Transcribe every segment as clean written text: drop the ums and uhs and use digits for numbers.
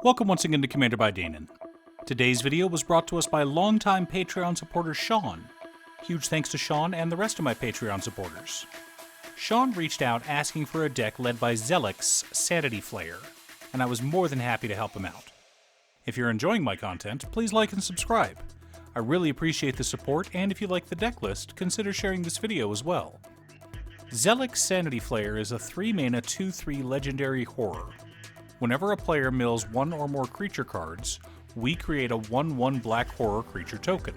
Welcome once again to Commander by Danon. Today's video was brought to us by longtime Patreon supporter Sean. Huge thanks to Sean and the rest of my Patreon supporters. Sean reached out asking for a deck led by Zellix, Sanity Flayer, and I was more than happy to help him out. If you're enjoying my content, please like and subscribe. I really appreciate the support, and if you like the deck list, consider sharing this video as well. Zellix Sanity Flayer is a 3-mana 2/3 legendary horror. Whenever a player mills one or more creature cards, we create a 1/1 black horror creature token.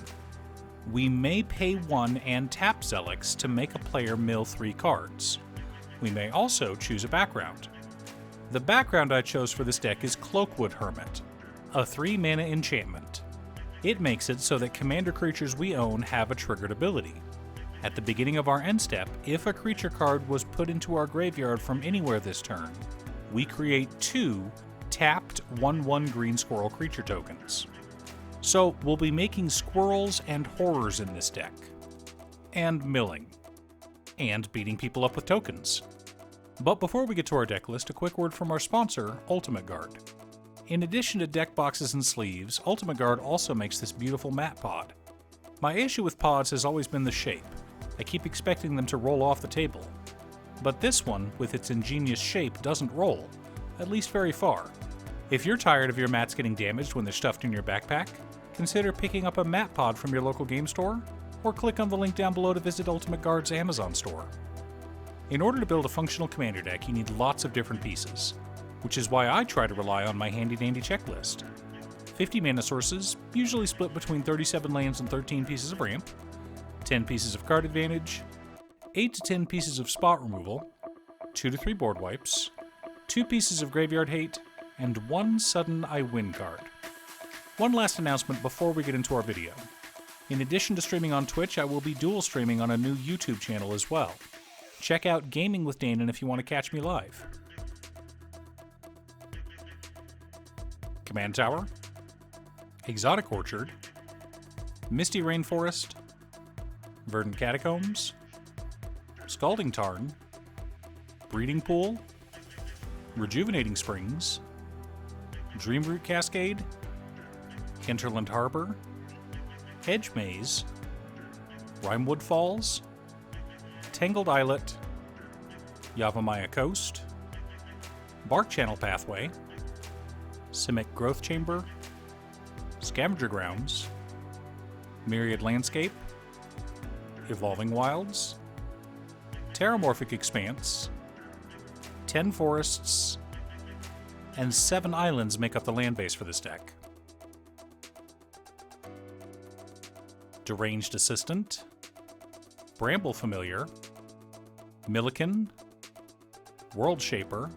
We may pay 1 and tap Zellix to make a player mill 3 cards. We may also choose a background. The background I chose for this deck is Cloakwood Hermit, a 3-mana enchantment. It makes it so that commander creatures we own have a triggered ability. At the beginning of our end step, if a creature card was put into our graveyard from anywhere this turn, we create 2 tapped 1/1 green squirrel creature tokens. So we'll be making squirrels and horrors in this deck. And milling. And beating people up with tokens. But before we get to our deck list, a quick word from our sponsor, Ultimate Guard. In addition to deck boxes and sleeves, Ultimate Guard also makes this beautiful mat pod. My issue with pods has always been the shape. I keep expecting them to roll off the table. But this one, with its ingenious shape, doesn't roll, at least very far. If you're tired of your mats getting damaged when they're stuffed in your backpack, consider picking up a mat pod from your local game store, or click on the link down below to visit Ultimate Guard's Amazon store. In order to build a functional commander deck, you need lots of different pieces, which is why I try to rely on my handy-dandy checklist. 50 mana sources, usually split between 37 lands and 13 pieces of ramp, 10 pieces of card advantage, 8 to 10 pieces of spot removal, 2 to 3 board wipes, 2 pieces of graveyard hate, and 1 sudden I win card. One last announcement before we get into our video. In addition to streaming on Twitch, I will be dual streaming on a new YouTube channel as well. Check out Gaming with Danon if you want to catch me live. Command Tower, Exotic Orchard, Misty Rainforest, Verdant Catacombs, Scalding Tarn, Breeding Pool, Rejuvenating Springs, Dreamroot Cascade, Hinterland Harbor, Hedge Maze, Rimewood Falls, Tangled Islet, Yavimaya Coast, Bark Channel Pathway, Simic Growth Chamber, Scavenger Grounds, Myriad Landscape, Evolving Wilds, Terramorphic Expanse, 10 forests, and 7 islands make up the land base for this deck. Deranged Assistant, Bramble Familiar, Milliken, World Shaper,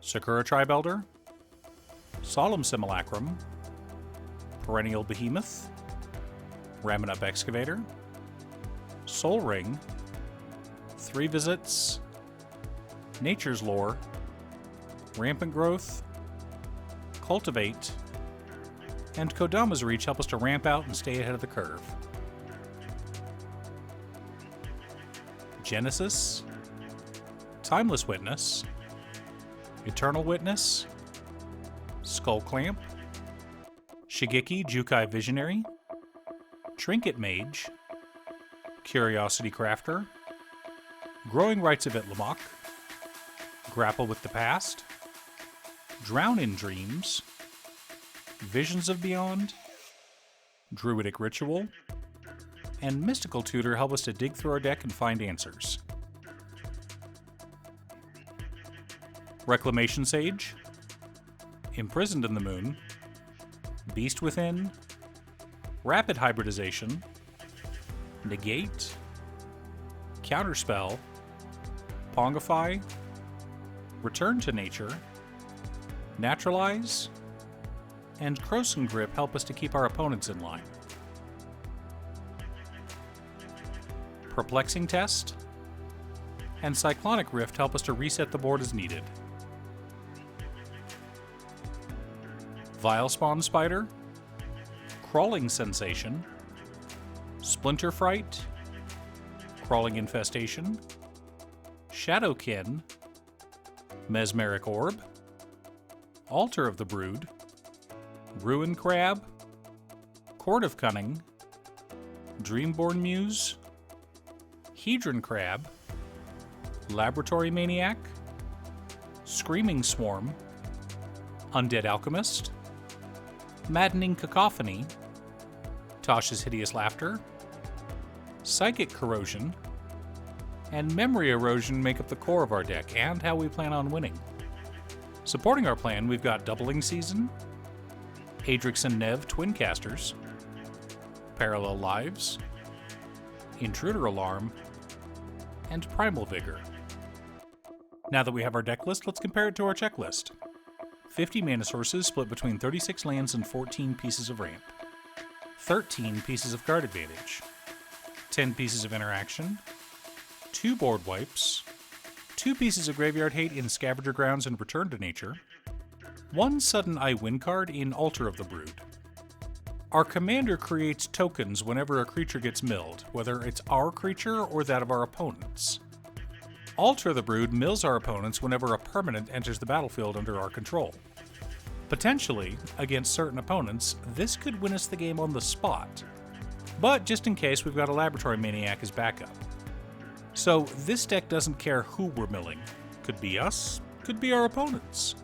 Sakura Tribe Elder, Solemn Simulacrum, Perennial Behemoth, Raminup Excavator, Soul Ring, 3 Visits, Nature's Lore, Rampant Growth, Cultivate, and Kodama's Reach help us to ramp out and stay ahead of the curve. Genesis, Timeless Witness, Eternal Witness, Skull Clamp, Shigeki Jukai Visionary, Trinket Mage, Curiosity Crafter, Growing Rites of Itlamok, Grapple with the Past, Drown in Dreams, Visions of Beyond, Druidic Ritual, and Mystical Tutor help us to dig through our deck and find answers. Reclamation Sage, Imprisoned in the Moon, Beast Within, Rapid Hybridization, Negate, Counterspell, Pongify, Return to Nature, Naturalize, and Krosan Grip help us to keep our opponents in line. Perplexing Test, and Cyclonic Rift help us to reset the board as needed. Vilespawn Spider, Crawling Sensation, Splinter Fright, Crawling Infestation, Shadowkin, Mesmeric Orb, Altar of the Brood, Ruin Crab, Court of Cunning, Dreamborn Muse, Hedron Crab, Laboratory Maniac, Screaming Swarm, Undead Alchemist, Maddening Cacophony, Tasha's Hideous Laughter, Psychic Corrosion, and Memory Erosion make up the core of our deck and how we plan on winning. Supporting our plan, we've got Doubling Season, Adrix and Nev Twin Casters, Parallel Lives, Intruder Alarm, and Primal Vigor. Now that we have our deck list, let's compare it to our checklist. 50 mana sources split between 36 lands and 14 pieces of ramp. 13 pieces of card advantage. 10 pieces of interaction. 2 board wipes. 2 pieces of graveyard hate in Scavenger Grounds and Return to Nature. 1 sudden I win card in Altar of the Brood. Our commander creates tokens whenever a creature gets milled, whether it's our creature or that of our opponents. Altar of the Brood mills our opponents whenever a permanent enters the battlefield under our control. Potentially, against certain opponents, this could win us the game on the spot. But just in case, we've got a Laboratory Maniac as backup. So this deck doesn't care who we're milling. Could be us, could be our opponents.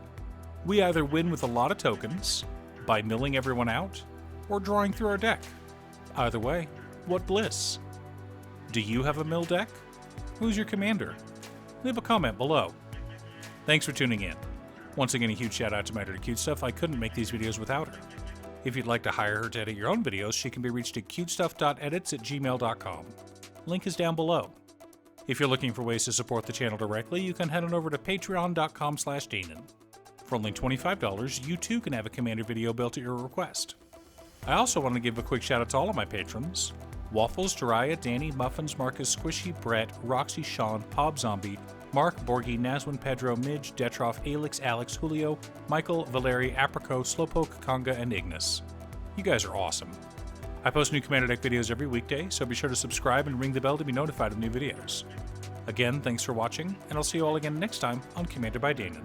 We either win with a lot of tokens, by milling everyone out, or drawing through our deck. Either way, what bliss. Do you have a mill deck? Who's your commander? Leave a comment below. Thanks for tuning in. Once again, a huge shout out to my editor Cute Stuff. I couldn't make these videos without her. If you'd like to hire her to edit your own videos, she can be reached at cutestuff.edits@gmail.com. Link is down below. If you're looking for ways to support the channel directly, you can head on over to patreon.com/Danon. For only $25, you too can have a commander video built at your request. I also want to give a quick shout out to all of my patrons. Waffles, Jiraiya, Danny, Muffins, Marcus, Squishy, Brett, Roxy, Sean, Pob Zombie, Mark, Borgie, Nazwin, Pedro, Midge, Detroff, Alix, Alex, Julio, Michael, Valeri, Apricot, Slowpoke, Conga, and Ignis. You guys are awesome. I post new Commander Deck videos every weekday, so be sure to subscribe and ring the bell to be notified of new videos. Again, thanks for watching, and I'll see you all again next time on Commander by Danon.